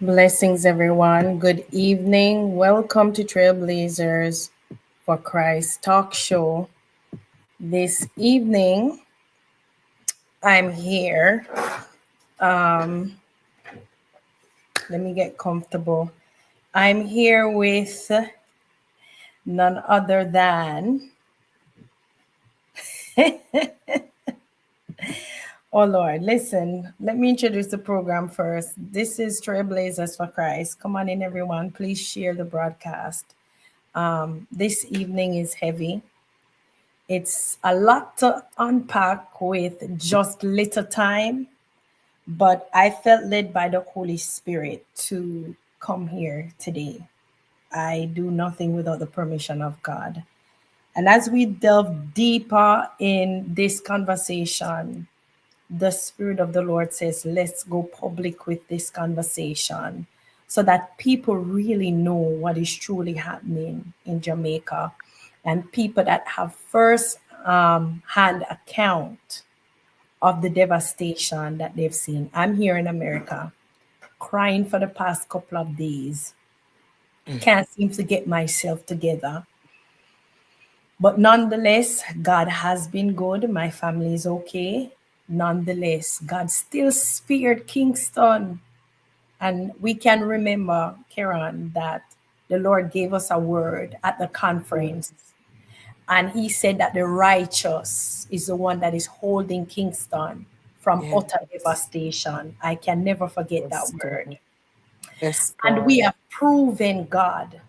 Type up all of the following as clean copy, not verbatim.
Blessings, everyone. Good evening. Welcome to Trailblazers for Christ talk show. This evening, I'm here. Let me get comfortable. I'm here with none other than, oh Lord, listen, let me introduce the program first. This is Trailblazers for Christ. Come on in, everyone. Please share the broadcast. This evening is heavy. It's a lot to unpack with just little time, but I felt led by the Holy Spirit to come here today. I do nothing without the permission of God. And as we delve deeper in this conversation, the Spirit of the Lord says, let's go public with this conversation so that people really know what is truly happening in Jamaica and people that have first hand account of the devastation that they've seen. I'm here in America crying for the past couple of days. Can't seem to get myself together. But nonetheless, God has been good. My family is okay. Nonetheless, God still spared Kingston. And we can remember, Karen, that the Lord gave us a word at the conference. And he said that the righteous is the one that is holding Kingston from Yes, utter devastation. I can never forget that yes, word. God. Yes, And we God. have proven, God,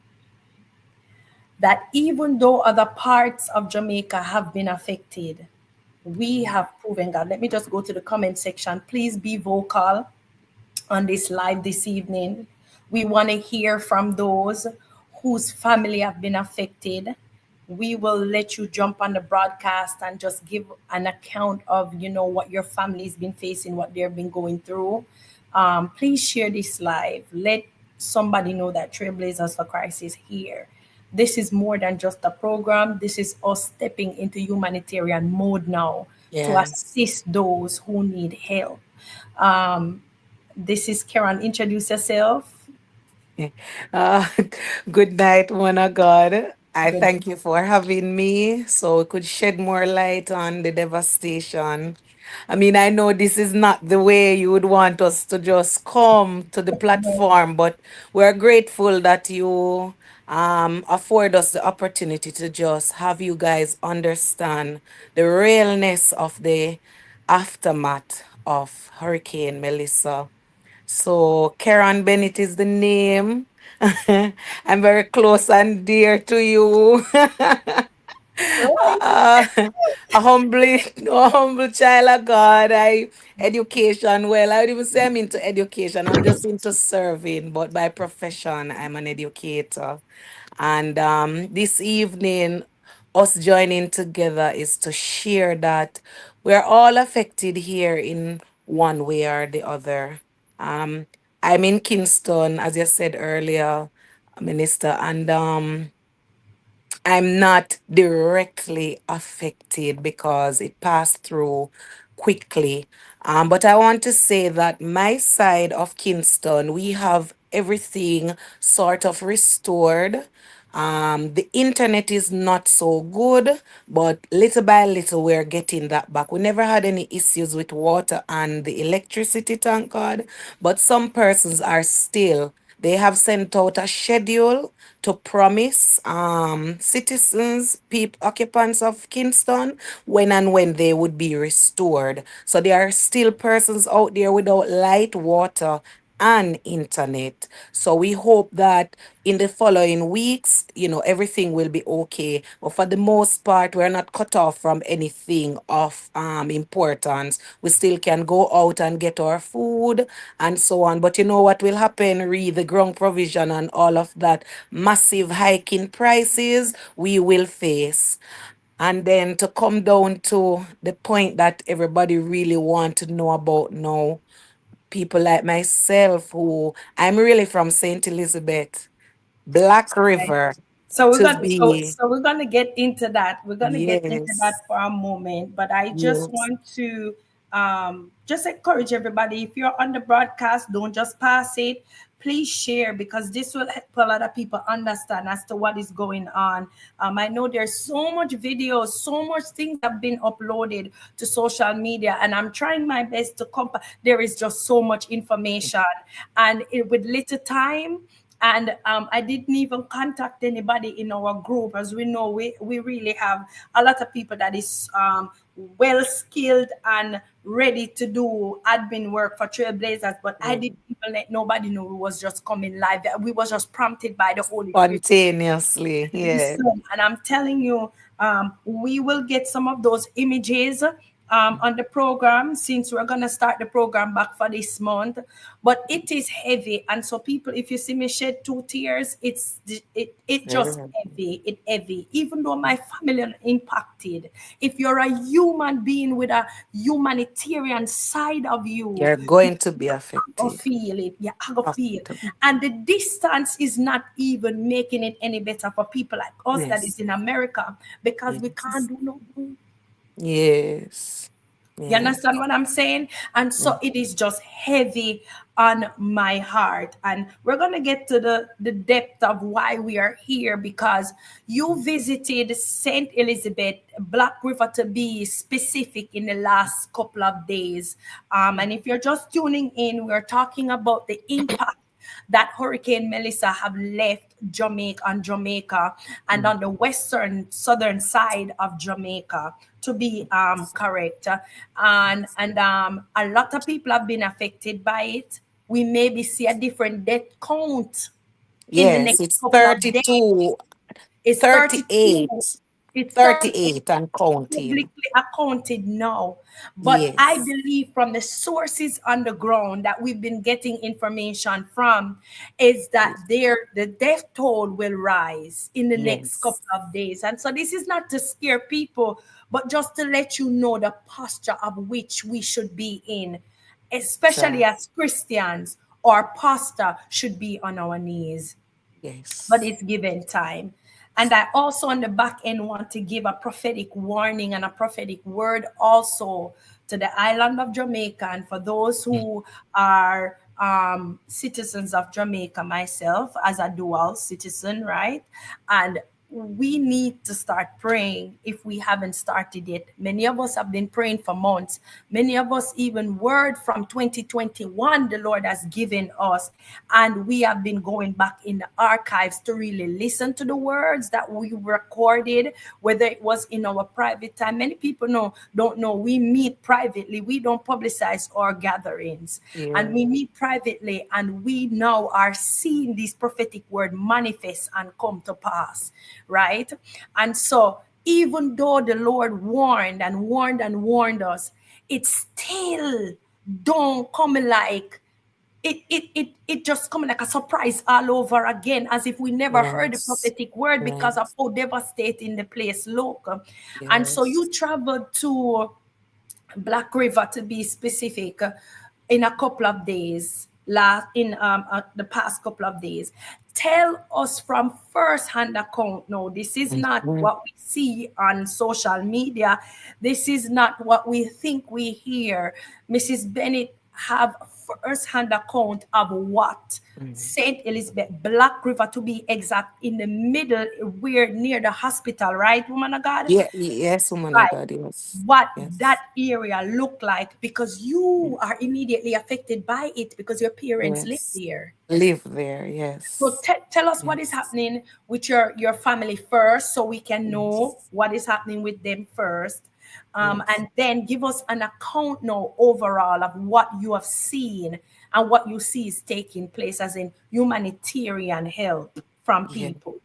that even though other parts of Jamaica have been affected, we have proven, God. Let me just go to the comment section. Please be vocal on this live this evening. We want to hear from those whose family have been affected. We will let you jump on the broadcast and just give an account of, what your family's been facing, what they've been going through. Please share this live. Let somebody know that Trailblazers for Christ is here. This is more than just a program. This is us stepping into humanitarian mode now to Yes. assist those who need help. Um, this is Karen. Introduce yourself. Uh, good night, one of God. I Good. thank you for having me so we could shed more light on the devastation. I mean, I know this is not the way you would want us to just come to the platform, but we're grateful that you afford us the opportunity to just have you guys understand the realness of the aftermath of Hurricane Melissa. So, Karen Bennett is the name. I'm very close and dear to you. uh, a humble child of God. Education. Well, I would even say I'm into education. I'm just into serving, but by profession, I'm an educator. And this evening, us joining together is to share that we're all affected here in one way or the other. Um, I'm in Kingston, as you said earlier, Minister, and I'm not directly affected because it passed through quickly. But I want to say that my side of Kingston, we have everything sort of restored. The internet is not so good, but little by little we're getting that back. We never had any issues with water and the electricity, thank God. But some persons are still, they have sent out a schedule to promise citizens, people, occupants of Kingston, when they would be restored. So there are still persons out there without light, water, and internet. So we hope that in the following weeks, everything will be okay. But for the most part, we're not cut off from anything of importance. We still can go out and get our food and so on. But you know what will happen? Read the ground provision and all of that massive hike in prices we will face. And then to come down to the point that everybody really want to know about now, people like myself who I'm really from St. Elizabeth, Black River, So we're to gonna so be, so we're gonna get into that. We're gonna get into yes, that for a moment, but I just yes, want to just encourage everybody. If you're on the broadcast, don't just pass it. please share, because this will help a lot of people understand as to what is going on. I know there's so much videos, so much things have been uploaded to social media, and I'm trying my best to there is just so much information, and with little time. And I didn't even contact anybody in our group. As we know, we really have a lot of people that is well skilled and ready to do admin work for Trailblazers, but I Yeah. didn't even let nobody know we was just coming live. We was just prompted by the Holy Spirit. Spontaneously. Yeah. Listen, and I'm telling you, we will get some of those images on the program, since we're gonna start the program back for this month. But it is heavy, and so people, if you see me shed two tears, it Very just happy. heavy. It heavy. Even though my family are impacted, if you're a human being with a humanitarian side of you, You're going to be go affected. feel it. Yeah, I go feel. Affected. And the distance is not even making it any better for people like us that is Yes. in America, because we can't Yes. do no. Yes. You Yeah. understand what I'm saying? And so it is just heavy on my heart. And we're going to get to the depth of why we are here, because you visited St. Elizabeth, Black River to be specific, in the last couple of days. And if you're just tuning in, we're talking about the impact that Hurricane Melissa have left Jamaica and Mm. on the western southern side of Jamaica, to be correct. And a lot of people have been affected by it. We maybe see a different death count in the Yes, next it's couple of days. 32, It's 32. 38, It's 38 38 and counting. publicly accounted now. But I Yes. believe from the sources on the ground that we've been getting information from, is that the death toll will rise in the next Yes. couple of days. And so this is not to scare people, but just to let you know the posture of which we should be in, especially Sure. as Christians. Our posture should be on our knees, but Yes. it's given time. And I also on the back end want to give a prophetic warning and a prophetic word also to the island of Jamaica, and for those who are citizens of Jamaica, myself as a dual citizen, right? And we need to start praying if we haven't started it. Many of us have been praying for months. Many of us, even word from 2021, the Lord has given us. And we have been going back in the archives to really listen to the words that we recorded, whether it was in our private time. Many people don't know we meet privately. We don't publicize our gatherings. And Yeah. we meet privately, and we now are seeing this prophetic word manifest and come to pass, right? And so, even though the Lord warned and warned and warned us, it still don't come like it just coming like a surprise all over again, as if we never heard the Yes. prophetic word, because of Yes. how devastating the place look. And so you Yes. traveled to Black River, to be specific, in a couple of days, the past couple of days. Tell us from first-hand account. No, this is not Mhm. what we see on social media. This is not what we think we hear. Mrs. Bennett have first-hand account of what Mhm. St. Elizabeth, Black River to be exact, in the middle, where near the hospital, right, woman of God? Yeah. Yes, woman of Right, God. Yes. what that Yes. area look like, because you are immediately affected by it because your parents live Yes. there. Live there. So Yes. tell us what is Yes. happening with your family first, so we can know Yes. what is happening with them first. Yes. And then give us an account now overall of what you have seen and what you see is taking place, as in humanitarian help from Yeah. people.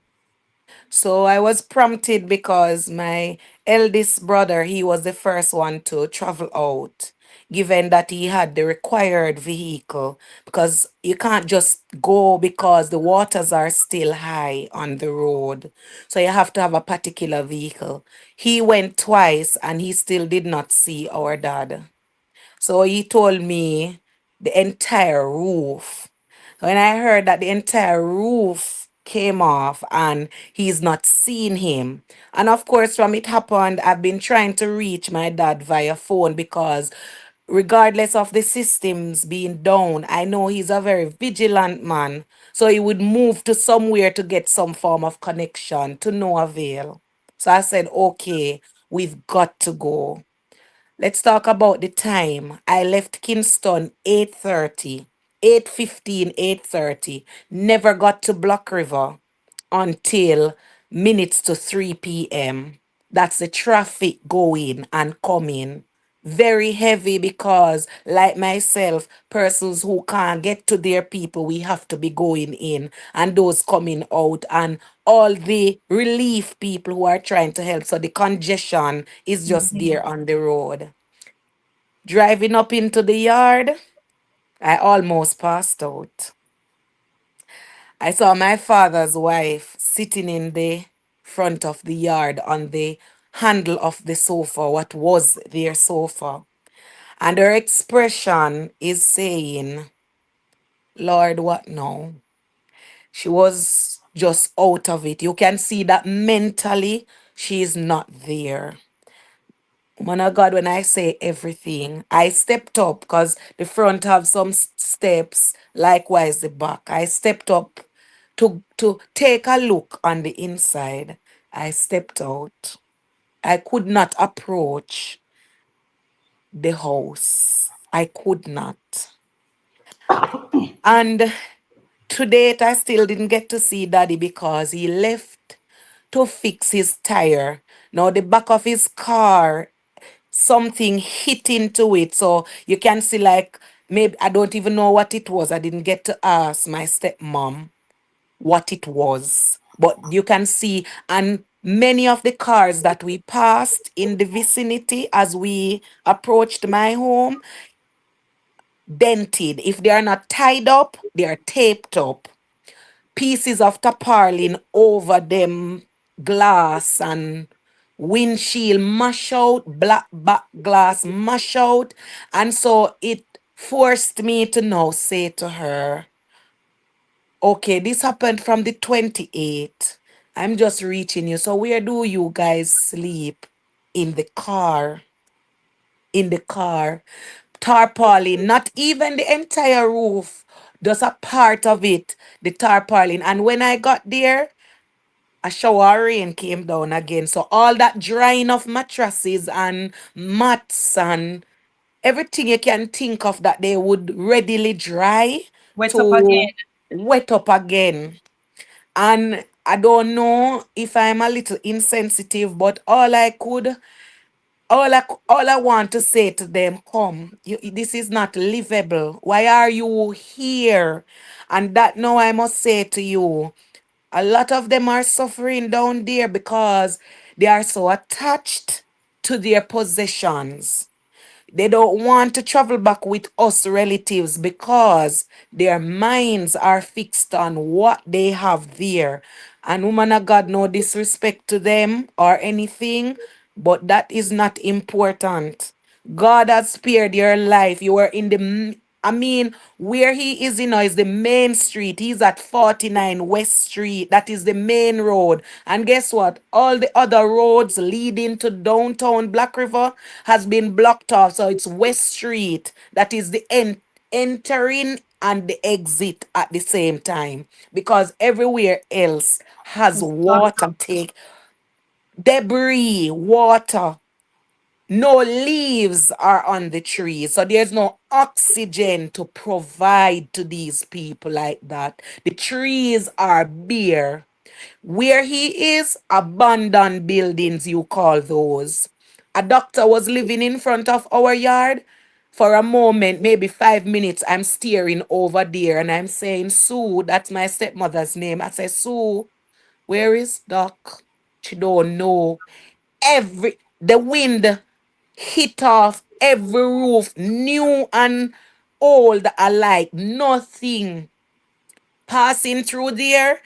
So I was prompted because my eldest brother, he was the first one to travel out, given that he had the required vehicle, because you can't just go because the waters are still high on the road. So you have to have a particular vehicle. He went twice and he still did not see our dad. So he told me the entire roof. When I heard that the entire roof came off and he's not seen him. And of course, from it happened, I've been trying to reach my dad via phone because regardless of the systems being down. I know he's a very vigilant man. So he would move to somewhere to get some form of connection to no avail. So I said, okay, we've got to go. Let's talk about the time. I left Kingston 8:30, 8:15, 8:30. Never got to Block River until minutes to 3 p.m. That's the traffic going and coming. Very heavy because, like myself, persons who can't get to their people, we have to be going in, and those coming out, and all the relief people who are trying to help. So the congestion is just Mhm. there on the road. Driving up into the yard, I almost passed out. I saw my father's wife sitting in the front of the yard on the handle of the sofa, what was their sofa. And her expression is saying, Lord, what now? She was just out of it. You can see that mentally she is not there. Man of God, when I say everything, I stepped up because the front have some steps, likewise the back. I stepped up to take a look on the inside. I stepped out. I could not approach the house. I could not. And to date, I still didn't get to see Daddy because he left to fix his tire. Now, the back of his car, something hit into it. So you can see, like, maybe I don't even know what it was. I didn't get to ask my stepmom what it was. But you can see, and many of the cars that we passed in the vicinity as we approached my home, dented. If they are not tied up, they are taped up. Pieces of tarpaulin over them glass and windshield mash out, black back glass mash out. And so it forced me to now say to her, okay, this happened from the 28th. I'm just reaching you. So where do you guys sleep? In the car. In the car. Tarpaulin, not even the entire roof, just a part of it, the tarpaulin. And when I got there, a shower of rain came down again. So all that drying of mattresses and mats and everything you can think of that they would readily dry Wet up to again. wet up again. And I don't know if I'm a little insensitive, but all I want to say to them, come, this is not livable. Why are you here? And that now I must say to you, a lot of them are suffering down there because they are so attached to their possessions. They don't want to travel back with us relatives because their minds are fixed on what they have there. And woman of God, no disrespect to them or anything, but that is not important. God has spared your life. You are in the, I mean, where he is in now is the main street. He's at 49 West Street. That is the main road. And guess what? All the other roads leading to downtown Black River has been blocked off. So it's West Street. That is the entering and the exit at the same time. Because everywhere else has It's blocked water up. take, debris, water. No leaves are on the trees, so there's no oxygen to provide to these people like that. The trees are bare. Where he is, abandoned buildings, you call those. A doctor was living in front of our yard. For a moment, maybe 5 minutes, I'm staring over there and I'm saying, Sue, that's my stepmother's name. I say, Sue, where is Doc? She don't know. The wind hit off every roof, new and old alike. Nothing passing through there.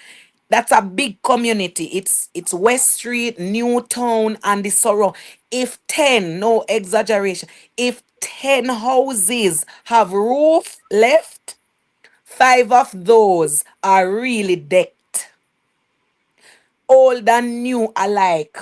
That's a big community. It's West Street, Newtown, and the Sorrow. If 10, no exaggeration, if 10 houses have roof left, five of those are really decked, old and new alike,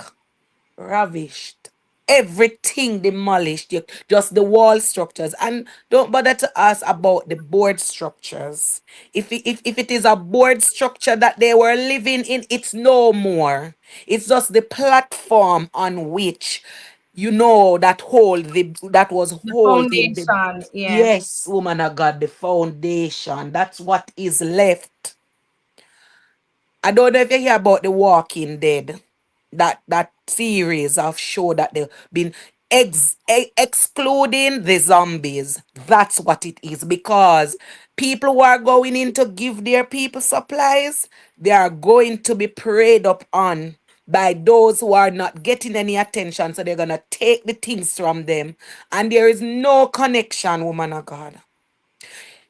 ravished. everything demolished. Just the wall structures. And don't bother to ask about the board structures. If it is a board structure that they were living in, it's no more. It's just the platform on which that was The holding the, foundation, yeah. yes, woman of God, the foundation. That's what is left. I don't know if you hear about The Walking Dead, that series of show that they've been excluding the zombies. That's what it is, because people who are going in to give their people supplies, they are going to be preyed upon by those who are not getting any attention. So they're gonna take the things from them, and there is no connection, woman of God.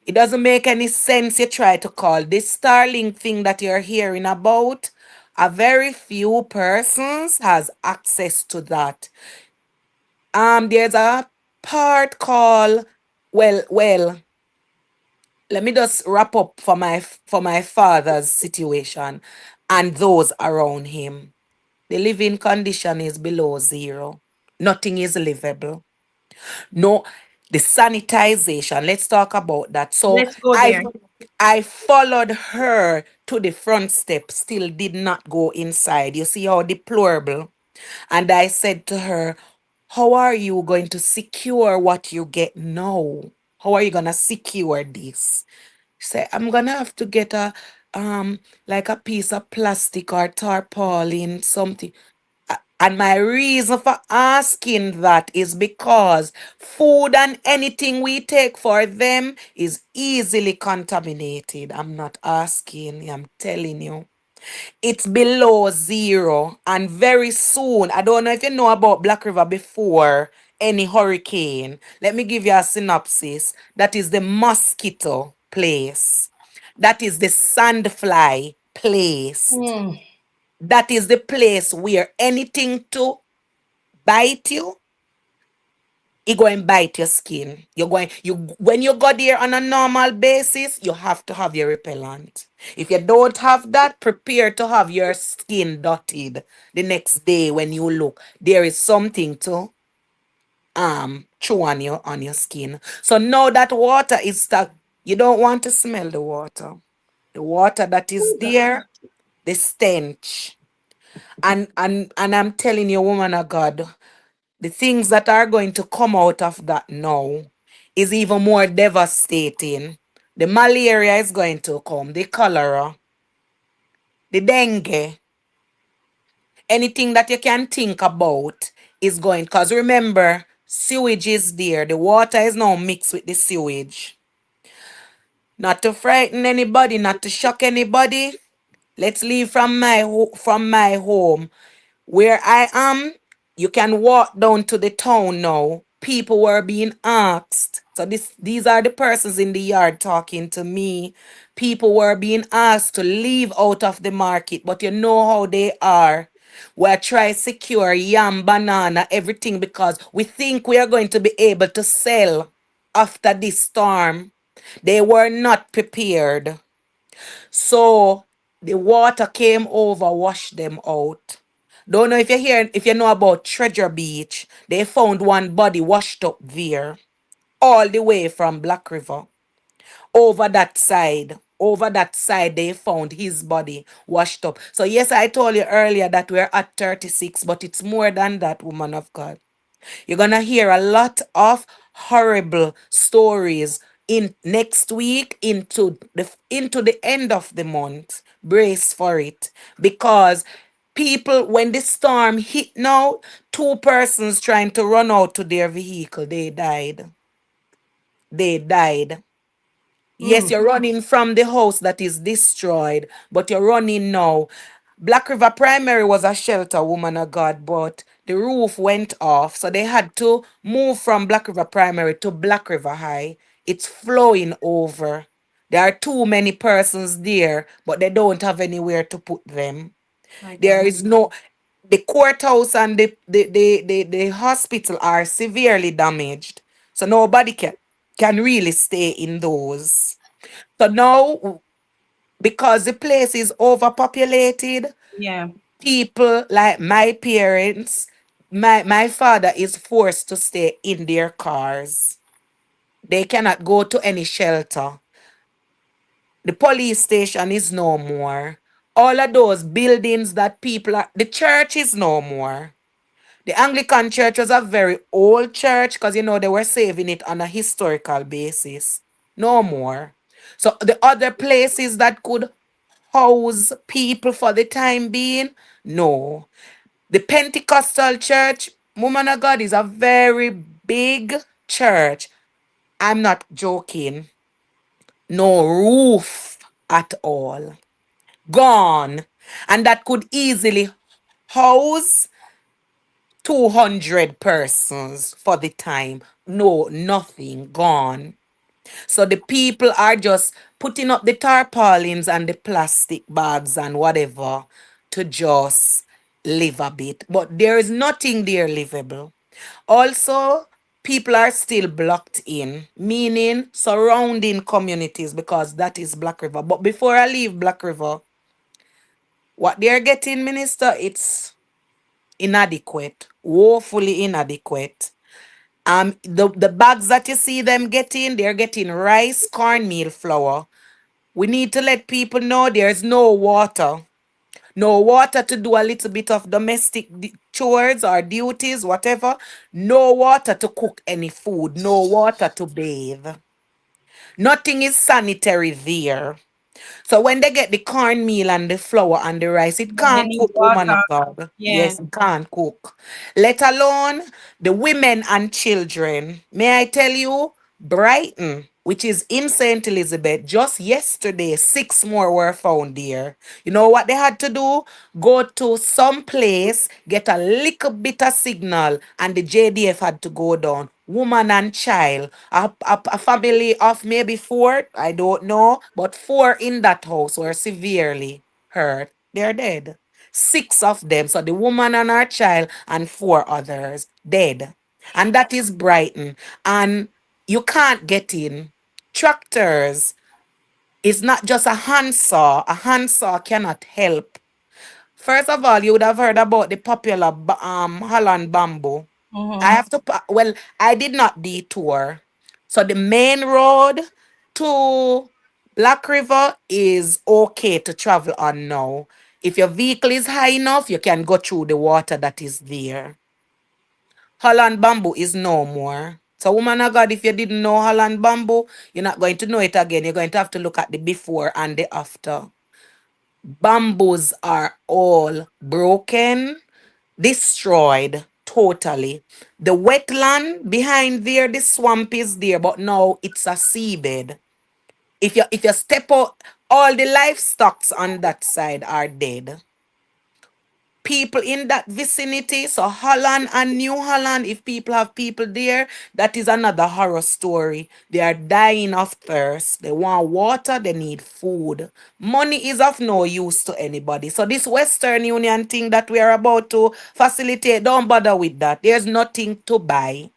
It doesn't make any sense you try to call this Starlink thing that you're hearing about. A very few persons has access to that. There's a part called, well, let me just wrap up for my father's situation and those around him. The living condition is below zero. Nothing is livable. No, the sanitization. Let's talk about that. So Let's go there. I followed her to the front step, still did not go inside. You see how deplorable. And I said to her, how are you going to secure what you get now? How are you gonna secure this? She said, I'm gonna have to get a like a piece of plastic or tarpaulin, something. And my reason for asking that is because food and anything we take for them is easily contaminated. I'm not asking, I'm telling you. It's below zero. And very soon, I don't know if you know about Black River before any hurricane. Let me give you a synopsis. That is the mosquito place. That is the sandfly place. Hmm. That is the place where anything to bite you, it go and bite your skin. You when you go there on a normal basis, you have to have your repellent. If you don't have that, prepare to have your skin dotted the next day when you look. There is something to chew on your skin. So now that water is stuck, you don't want to smell the water. The water that is Oh, God. there, the stench. And I'm telling you, woman of God, the things that are going to come out of that now is even more devastating. The malaria is going to come, the cholera, the dengue, anything that you can think about is going. Because remember, sewage is there. The water is now mixed with the sewage. Not to frighten anybody, not to shock anybody. Let's leave from my home. Where I am, you can walk down to the town now. People were being asked. So these are the persons in the yard talking to me. People were being asked to leave out of the market, but you know how they are. We're trying to secure yam, banana, everything because we think we are going to be able to sell after this storm. They were not prepared. So the water came over, washed them out. Don't know if you know about Treasure Beach. They found one body washed up there, all the way from Black River. Over that side. Over that side, they found his body washed up. So, yes, I told you earlier that we're at 36, but it's more than that, woman of God. You're gonna hear a lot of horrible stories in next week into the end of the month. Brace for it because people when the storm hit now, two persons trying to run out to their vehicle, they died. They died. Yes, Hmm. you're running from the house that is destroyed, but you're running now. Black River Primary was a shelter, woman of God, but the roof went off, so they had to move from Black River Primary to Black River High. It's flowing over. There are too many persons there, but they don't have anywhere to put them. My There God. is no the courthouse and the hospital are severely damaged. So nobody can really stay in those. So now, because the place is overpopulated, Yeah. people like my parents, My father is forced to stay in their cars. They cannot go to any shelter. The police station is no more. All of those buildings that people are, the church is no more. The Anglican church was a very old church because, they were saving it on a historical basis. No more. So the other places that could house people for the time being, no. The Pentecostal church, woman of God, is a very big church. I'm not joking. No roof at all. Gone. And that could easily house 200 persons for the time. No, nothing. Gone. So the people are just putting up the tarpaulins and the plastic bags and whatever to just live a bit. But there is nothing there livable. Also, people are still blocked in, meaning surrounding communities, because that is Black River. But before I leave Black River, what they're getting, Minister, it's inadequate, woefully inadequate. The bags that you see them getting, they're getting rice, cornmeal, flour. We need to let people know there's no water. No water to do a little bit of domestic chores or duties, whatever. No water to cook any food. No water to bathe. Nothing is sanitary there. So when they get the cornmeal and the flour and the rice, it But they can't need cook, woman water. of God. Yeah. Yes, it can't cook. Let alone the women and children. May I tell you, Brighton, which is in St. Elizabeth, just yesterday, 6 more were found there. You know what they had to do? Go to some place, get a little bit of signal, and the JDF had to go down. Woman and child, a family of maybe four, I don't know, but four in that house were severely hurt. They're dead. Six of them, so the woman and her child, and four others dead. And that is Brighton. And you can't get in. Tractors is not just a handsaw. A handsaw cannot help. First of all, you would have heard about the popular Holland bamboo. I Mm-hmm. have to, well, I did not detour. So the main road to Black River is okay to travel on now. If your vehicle is high enough, you can go through the water that is there. Holland bamboo is no more. So, woman of God, if you didn't know Holland bamboo, you're not going to know it again. You're going to have to look at the before and the after. Bamboos are all broken, destroyed totally. The wetland behind there, the swamp is there, but now it's a seabed. If you step out, all the livestock on that side are dead. People in that vicinity, so Holland and New Holland, if people have people there, that is another horror story. They are dying of thirst. They want water, they need food. Money is of no use to anybody. So this Western Union thing that we are about to facilitate, don't bother with that. There's nothing to buy.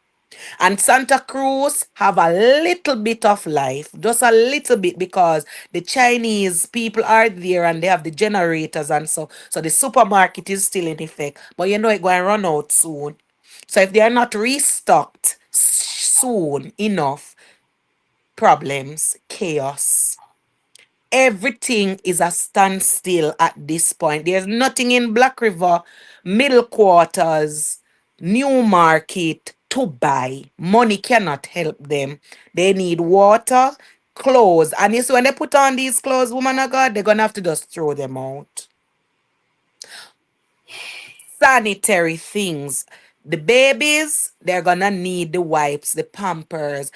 And Santa Cruz have a little bit of life, just a little bit, because the Chinese people are there and they have the generators and so the supermarket is still in effect. But it's going to run out soon. So if they are not restocked soon enough, problems, chaos. Everything is a standstill at this point. There's nothing in Black River, Middle Quarters, New Market to buy. Money cannot help them. They need water, clothes. And you see, when they put on these clothes, woman of God, they're going to have to just throw them out. Sanitary things. The babies, they're gonna need the wipes, the pampers.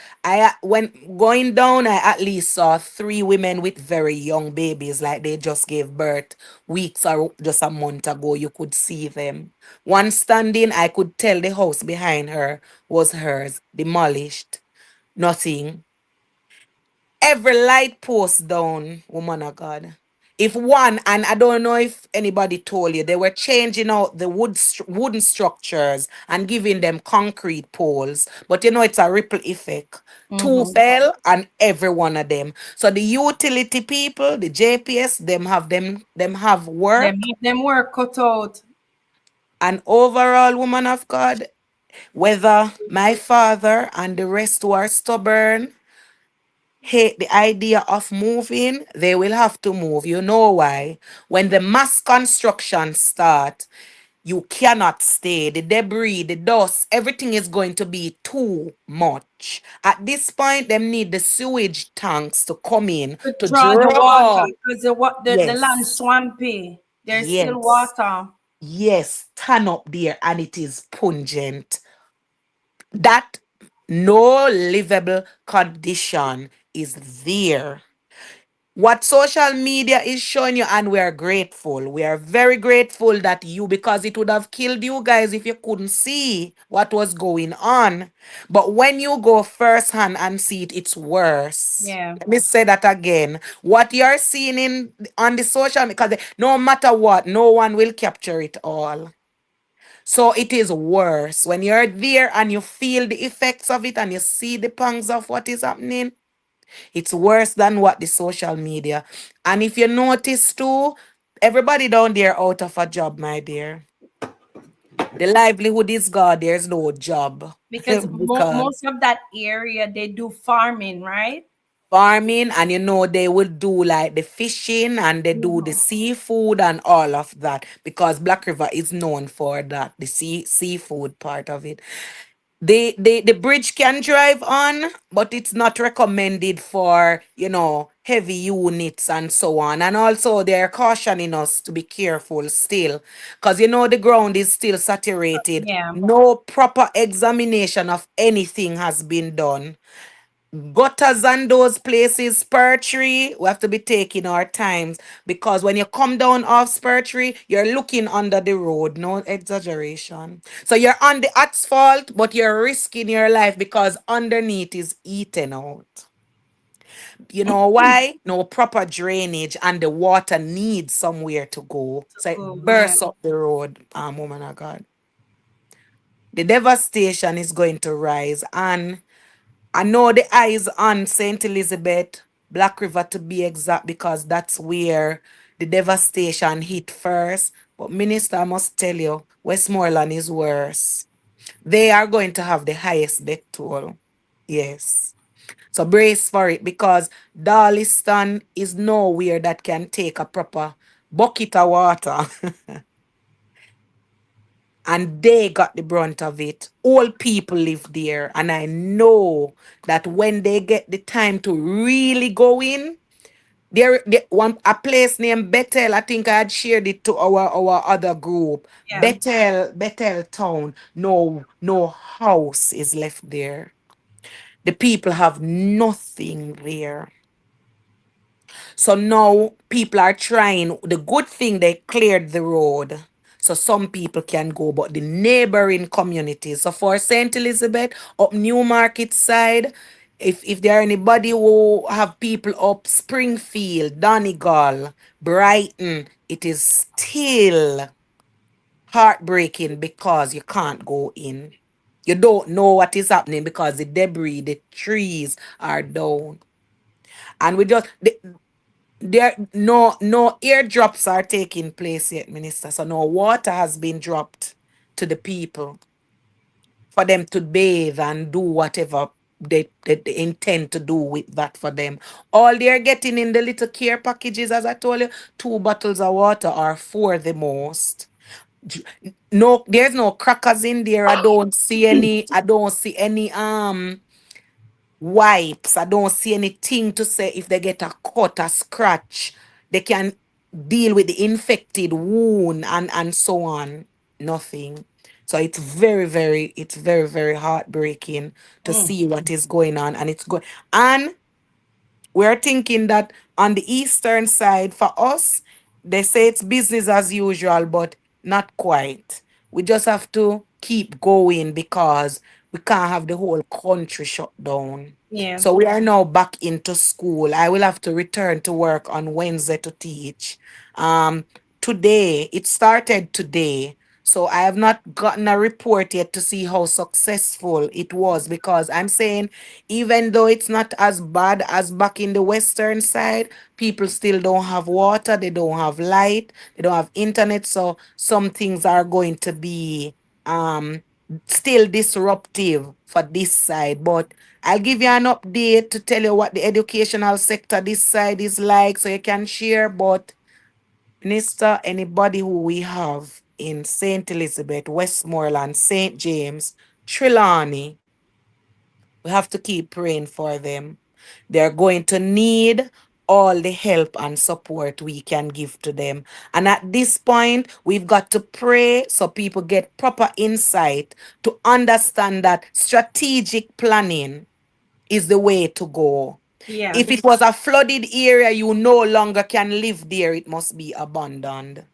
When going down, I at least saw 3 women with very young babies, like they just gave birth weeks or just a month ago. You could see them. One standing, I could tell the house behind her was hers, demolished. Nothing. Every light post down, woman of God. If one, and I don't know if anybody told you, they were changing out the wooden structures and giving them concrete poles. But it's a ripple effect. Two Mm-hmm. fell and every one of them. So the utility people, the JPS, them have Them work. have them work cut out. And overall, woman of God, whether my father and the rest who are stubborn hate the idea of moving, they will have to move. You know why? When the mass construction start, you cannot stay. The debris, the dust, everything is going to be too much. At this point, them need the sewage tanks to come in To to draw the water draw. because the land Yes, swampy. There's still yes, water. yes. Stand up there and it is pungent. That no livable condition is there. What social media is showing you, and we are grateful. We are very grateful that you, because it would have killed you guys if you couldn't see what was going on. But when you go firsthand and see it, it's worse. Yeah. Let me say that again. What you're seeing in on the social, because no matter what, no one will capture it all. So it is worse when you're there and you feel the effects of it and you see the pangs of what is happening. It's worse than what the social media. And if you notice too, everybody down there out of a job, my dear. The livelihood is God. There's no job Because because most of that area they do farming, right? farming, and they will do like the fishing and they do the Mhm. seafood and all of that because Black River is known for that, the seafood part of it. The bridge can drive on, but it's not recommended for, heavy units and so on. And also they're cautioning us to be careful still. Because the ground is still saturated. Yeah. No proper examination of anything has been done. Gutters and those places, Spur Tree, we have to be taking our times because when you come down off Spur Tree, you're looking under the road. No exaggeration. So you're on the asphalt, but you're risking your life because underneath is eaten out. You know why? No proper drainage and the water needs somewhere to go. So it Cool. Yeah. bursts up the road, woman of God. The devastation is going to rise. And I know the eyes on St. Elizabeth, Black River to be exact, because that's where the devastation hit first. But Minister, I must tell you, Westmoreland is worse. They are going to have the highest death toll. Yes. So brace for it because Darliston is nowhere that can take a proper bucket of water. And they got the brunt of it. All people live there. And I know that when they get the time to really go in, there one a place named Bethel. I think I had shared it to our other group. Yeah. Bethel town. No house is left there. The people have nothing there. So now people are trying. The good thing, they cleared the road. So some people can go, but the neighboring communities. So for St. Elizabeth, up Newmarket side, if there are anybody who have people up Springfield, Donegal, Brighton, it is still heartbreaking because you can't go in. You don't know what is happening because the debris, the trees are down. And we just there no airdrops are taking place yet, Minister. So no water has been dropped to the people for them to bathe and do whatever they intend to do with that for them. All they're getting in the little care packages, as I told you, 2 bottles of water or four the most. J- No, there's no crackers in there. I don't see any wipes. I don't see anything to say if they get a cut, a scratch, they can deal with the infected wound and so on. Nothing. So it's very heartbreaking to Mm. see what is going on, and it's going. And we're thinking that on the eastern side for us, they say it's business as usual, but not quite. We just have to keep going because we can't have the whole country shut down. Yeah. So we are now back into school. I will have to return to work on Wednesday to teach. Um, Today, it started today. So I have not gotten a report yet to see how successful it was, because I'm saying even though it's not as bad as back in the western side, people still don't have water, they don't have light, they don't have internet. So some things are going to be um still disruptive for this side. But I'll give you an update to tell you what the educational sector this side is like so you can share. But Minister, anybody who we have in St. Elizabeth, Westmoreland, St. James, Trelawney, we have to keep praying for them. They're going to need all the help and support we can give to them. And at this point, we've got to pray so people get proper insight to understand that strategic planning is the way to go. Yeah. If it was a flooded area, you no longer can live there, it must be abandoned.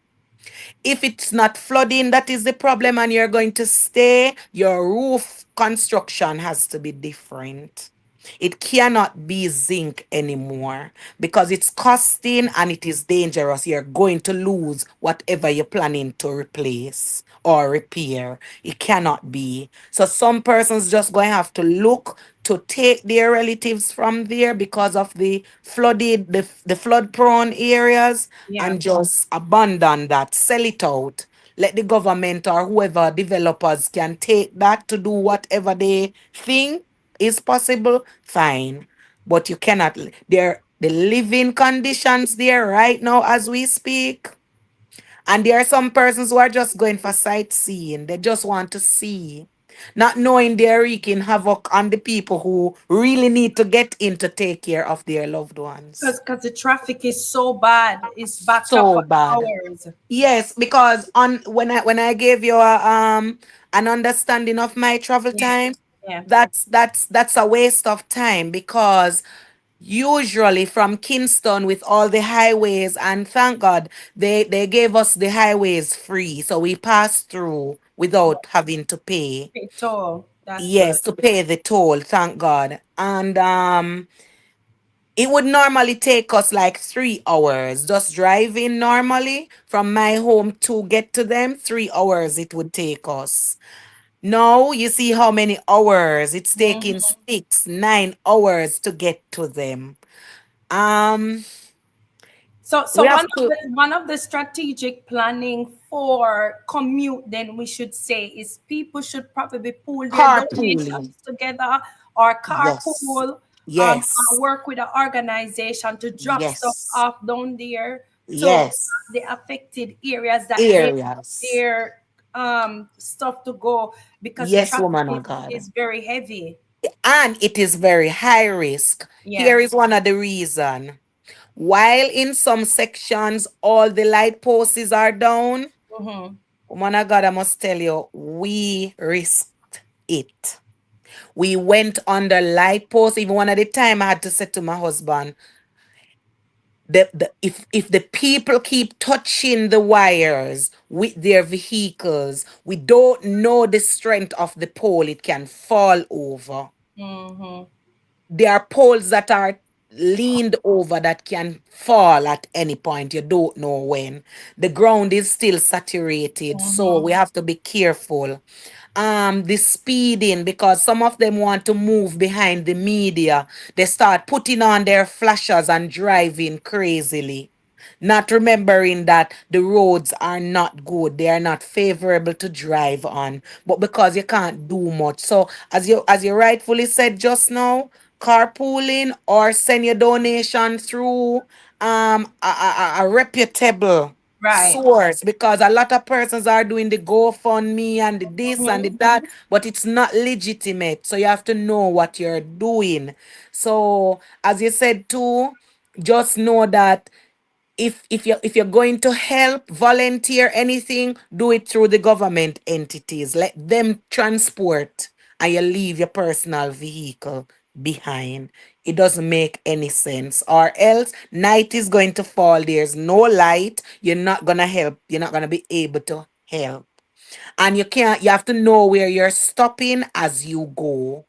If it's not flooding, that is the problem, and you're going to stay, your roof construction has to be different. It cannot be zinc anymore because it's costing and it is dangerous. You're going to lose whatever you're planning to replace or repair. It cannot be. So some persons just going to have to look to take their relatives from there because of the flooded, the flood prone areas, Yeah. and just abandon that, sell it out. Let the government or whoever developers can take that to do whatever they think is possible, fine. But you cannot, there, the living conditions there right now as we speak. And there are some persons who are just going for sightseeing. They just want to see, not knowing they're wreaking havoc on the people who really need to get in to take care of their loved ones. Because the traffic is so bad, it's backed up So for bad. hours. Yes, because on when I gave you an understanding of my travel Yeah. time, Yeah. that's a waste of time, because usually from Kingston with all the highways, and thank God they gave us the highways free, so we passed through without having to pay. It's all. That's good. Yes, to pay the toll, thank God. And it would normally take us like 3 hours just driving normally from my home to get to them. 3 hours it would take us. Now you see how many hours it's taking, Mhm. 6, 9 hours to get to them. Um, So we have to one of the strategic planning for commute, then we should say, is people should probably pool their carpooling. donations together or Yes, carpool, or yes, work with an organization to drop stuff yes, off down there to yes. the affected areas that they want Areas. their stuff to go, because the Yes, traffic woman of God. is very heavy. And it is very high risk. Yeah. Here is one of the reason. While in some sections all the light posts are down, Mm-hmm. woman of God, I must tell you, we risked it. We went under light posts. Even one at the time, I had to say to my husband, if the people keep touching the wires with their vehicles, we don't know the strength of the pole. It can fall over. Mm-hmm. There are poles that are leaned over that can fall at any point. You don't know when. The ground is still saturated, so Mm-hmm. we have to be careful. The speeding, because some of them want to move behind the media. They start putting on their flashers and driving crazily, not remembering that the roads are not good, they are not favorable to drive on, but because you can't do much. So as you rightfully said just now, carpooling or send your donation through a reputable Right. source, because a lot of persons are doing the GoFundMe and the this and the Mm-hmm. that, but it's not legitimate. So you have to know what you're doing. So as you said too, just know that if you're going to help volunteer anything, do it through the government entities. Let them transport, and you leave your personal vehicle behind. It doesn't make any sense, or else night is going to fall, there's no light, you're not gonna help, you're not gonna be able to help. And you have to know where you're stopping as you go.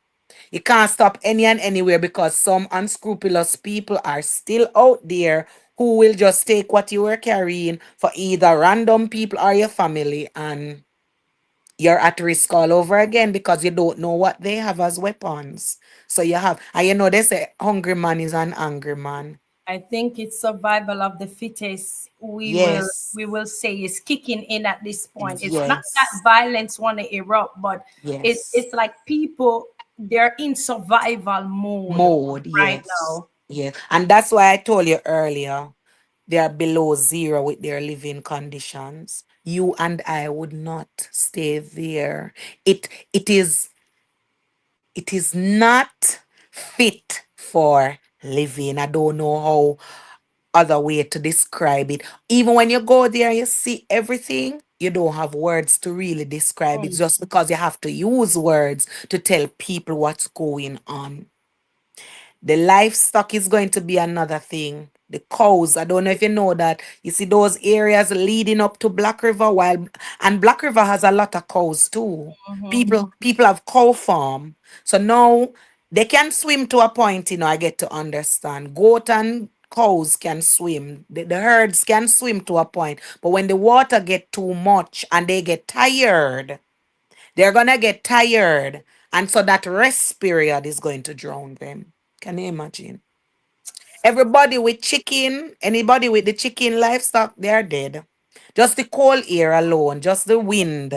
You can't stop any and anywhere, because some unscrupulous people are still out there who will just take what you were carrying for either random people or your family, and you're at risk all over again because you don't know what they have as weapons. So you have, and you know, they say hungry man is an angry man. I think it's survival of the fittest. Yes, We will say is kicking in at this point. It's not that yes, violence want to erupt, but yes. it's like people, they're in survival mode Mode, right yes. now. Yes. And that's why I told you earlier, they are below zero with their living conditions. You and I would not stay there. It it is it is not fit for living. I don't know how other way to describe it. Even when you go there and you see everything, you don't have words to really describe it Mm, just because you have to use words to tell people what's going on. The livestock is going to be another thing. The cows, I don't know if you know that. You see those areas leading up to Black River, while and Black River has a lot of cows too. mhm. People have cow farm. So now they can swim to a point, I get to understand. Goat and cows can swim. The herds can swim to a point. But when the water get too much and they get tired, they're gonna get tired. And so that rest period is going to drown them. Can you imagine? Everybody with chicken, anybody with the chicken livestock, they are dead. Just the cold air alone, just the wind,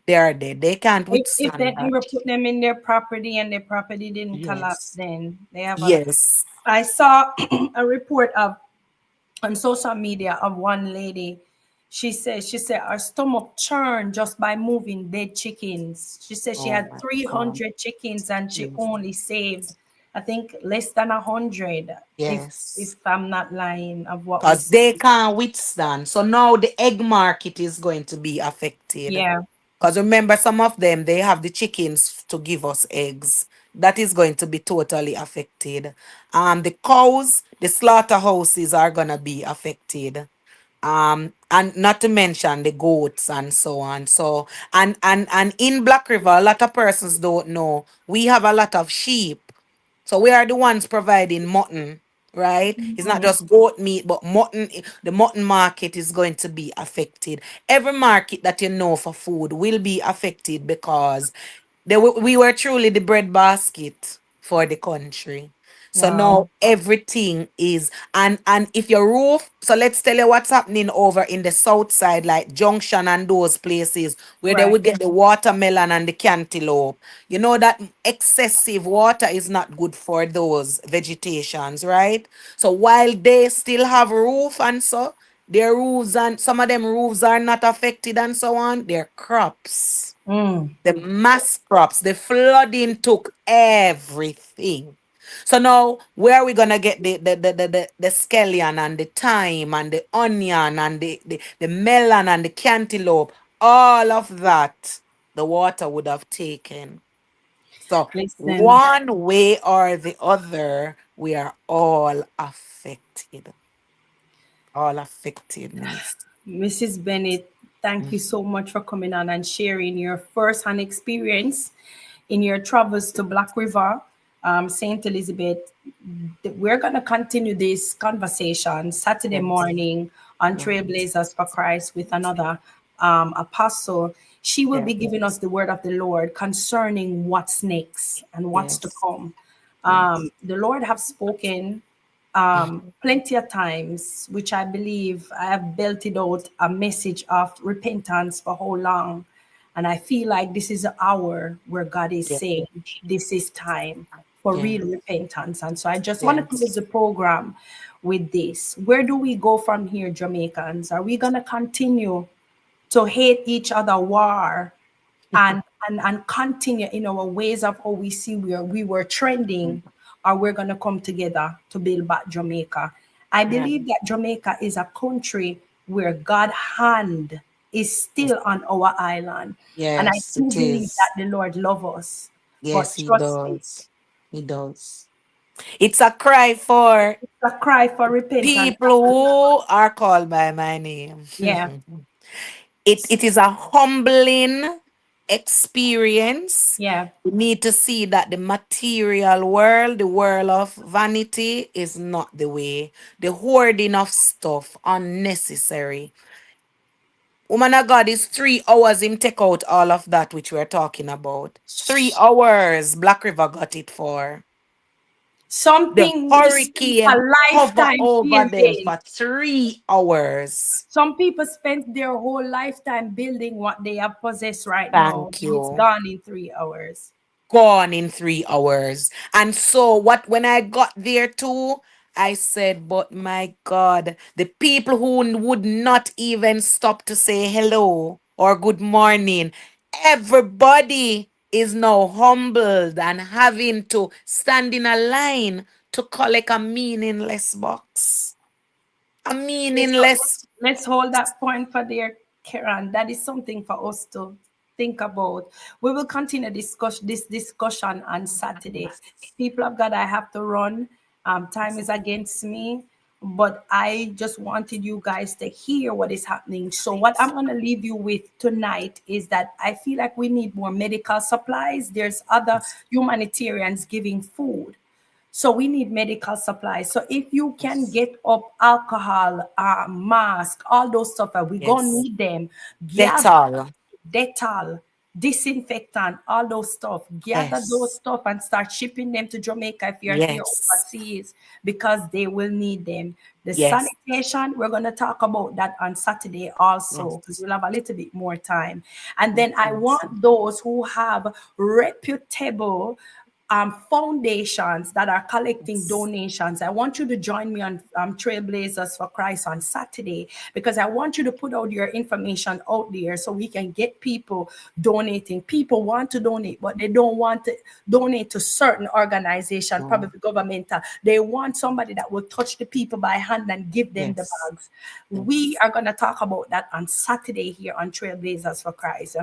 they are dead. They can't If they withstand that. ever put them in their property and their property didn't collapse, Yes. then they have a. Yes. I saw a report of on social media of one lady. She said her stomach churned just by moving dead chickens. She said she Oh had my God. 300 chickens and she Yes. only saved, I think, less than 100. If Yes. I'm not lying, of what Because was. they can't withstand. So now the egg market is going to be affected. Yeah, Because remember, some of them, they have the chickens to give us eggs. That is going to be totally affected. The cows, the slaughterhouses are going to be affected. And not to mention the goats and so on. So, and in Black River, a lot of persons don't know, we have a lot of sheep. So we are the ones providing mutton, right? It's not just goat meat, but mutton. The mutton market is going to be affected. Every market that you know for food will be affected because we were truly the bread basket for the country. So wow. now everything is, and if your roof, so let's tell you what's happening over in the south side, like Junction and those places where they Right. would get the watermelon and the cantaloupe. You know that excessive water is not good for those vegetations, right? So while they still have roof and so, their roofs and some of them roofs are not affected and so on, their crops, Mm. the mass crops, the flooding took everything. So now, where are we gonna get the scallion and the thyme and the onion and the melon and the cantaloupe? All of that, the water would have taken. So Listen, one way or the other, we are all affected. All affected, minister. Mrs. Bennett, thank you so much for coming on and sharing your first-hand experience in your travels to Black River, St. Elizabeth. We're going to continue this conversation Saturday Yes. morning on Yes. Trailblazers for Christ with another apostle. She will be Yes. giving us the word of the Lord concerning what's next and what's to Yes. come. Yes. The Lord have spoken plenty of times, which I believe I have belted out a message of repentance for how long. And I feel like this is an hour where God is Yes. saying, this is time for real Yes. repentance. And so I just want to close Yes. the program with this. Where do we go from here, Jamaicans? Are we going to continue to hate each other war and continue in our ways of how we see where we were trending, or we're going to come together to build back Jamaica? I Yeah. believe that Jamaica is a country where God hand is still on our island, and I Yes, do it believe that is. the Lord loves us. Yes, But he trust me, does. He does. It's a cry for it's a cry for repentance. people who are called by my name. Yeah, It is a humbling experience. yeah. We need to see that the material world, the world of vanity, is not the way. The hoarding of stuff, unnecessary. Woman of God, is 3 hours him take out all of that which we're talking about. 3 hours Black River got it for. The Something we spend a hurricane hover lifetime over them building. for 3 hours. Some people spend their whole lifetime building what they have possessed right now. Thank It's you. gone in 3 hours. Gone in 3 hours. And so what when I got there too, I said, but my God, the people who would not even stop to say hello or good morning, everybody is now humbled and having to stand in a line to collect a meaningless box. A Let's, meaningless. let's hold that point for there, Karen. That is something for us to think about. We will continue this discussion on Saturday. People of God, I have to run. Time is against me, but I just wanted you guys to hear what is happening. So, what I'm going to leave you with tonight is that I feel like we need more medical supplies. There's other humanitarians giving food. So we need medical supplies. So if you can get up alcohol, mask, all those stuff, we're gonna Yes. need them. That's Gather all. Dettol, disinfectant, all those stuff. Gather those Yes. stuff and start shipping them to Jamaica if you're here Yes. overseas because they will need them. The Yes. sanitation, we're going to talk about that on Saturday also because Yes. we'll have a little bit more time. And then I Yes. want those who have reputable foundations that are collecting Yes. donations. I want you to join me on Trailblazers for Christ on Saturday because I want you to put out your information out there so we can get people donating. People want to donate, but they don't want to donate to certain organization, No. probably governmental. They want somebody that will touch the people by hand and give them the Yes. bags. We Yes. are going to talk about that on Saturday here on Trailblazers for Christ.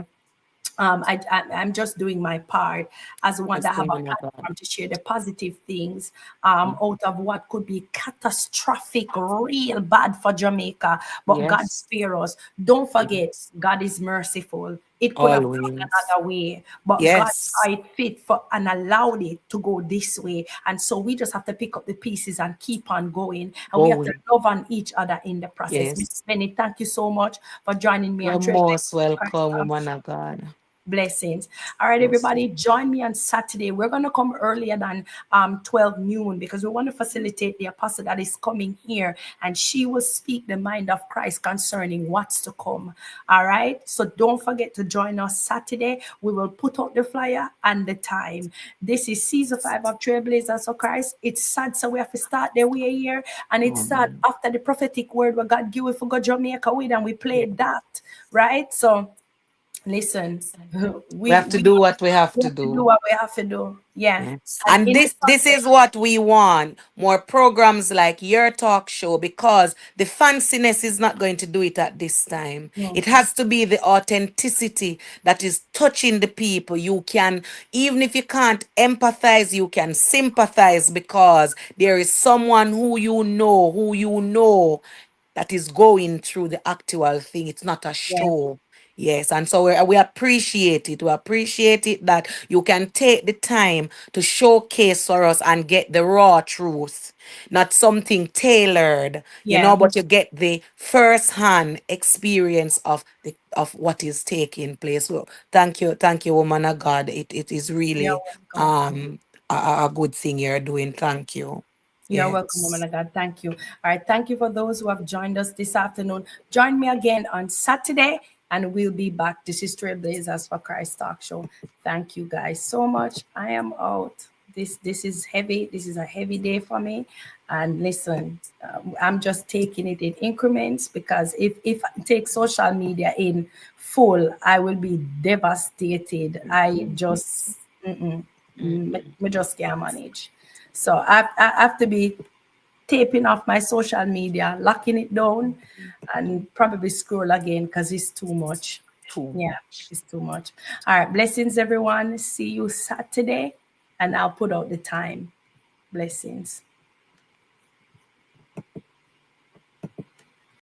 I'm just doing my part as one Yes, that have a woman of God. platform to share the positive things Mm. out of what could be catastrophic, real bad for Jamaica. But God Yes. spare us. Don't forget, Yes. God is merciful. It could have gone Always. another way, but God Yes. saw it fit for and allowed it to go this way. And so we just have to pick up the pieces and keep on going. And we have to Going. love on each other in the process. Mr. Yes. Benny, thank you so much for joining me on You're Trailblazers most for Christ. welcome, woman of God. Blessings. All right, Yes. everybody, join me on Saturday. We're going to come earlier than 12 noon because we want to facilitate the apostle that is coming here and she will speak the mind of Christ concerning what's to come. All right, so don't forget to join us Saturday. We will put out the flyer and the time. This is season 5 of Trailblazers for Christ. It's sad, so we have to start the way here, and it's sad Mm. after the prophetic word where God give it for God Jamaica with, and we played that, right? So listen, We have to do what we have we to have to do do. what we have to do. Yeah. Yes. And And in the this process, is what we want. More programs like your talk show because the fanciness is not going to do it at this time. It mhm, has to be the authenticity that is touching the people. You can, even if you can't empathize, you can sympathize because there is someone who you know that is going through the actual thing. It's not a yeah, show. Yes, and so we appreciate it. We appreciate it that you can take the time to showcase for us and get the raw truth, not something tailored, yeah, but you get the first-hand experience of what is taking place. So thank you, woman of God. It is you're really welcome. a good thing you're doing. Thank you. You're welcome, woman Yes. of God. Thank you. All right. Thank you for those who have joined us this afternoon. Join me again on Saturday, and we'll be back. This is Trailblazers for Christ Talk Show. Thank you guys so much. I am out. This is heavy. This is a heavy day for me. And listen, I'm just taking it in increments because if I take social media in full, I will be devastated. I just me just can't manage. So I have to be taping off my social media, locking it down, and probably scroll again because it's too much. Too Yeah, much. it's too much. All right, blessings, everyone. See you Saturday, and I'll put out the time. Blessings.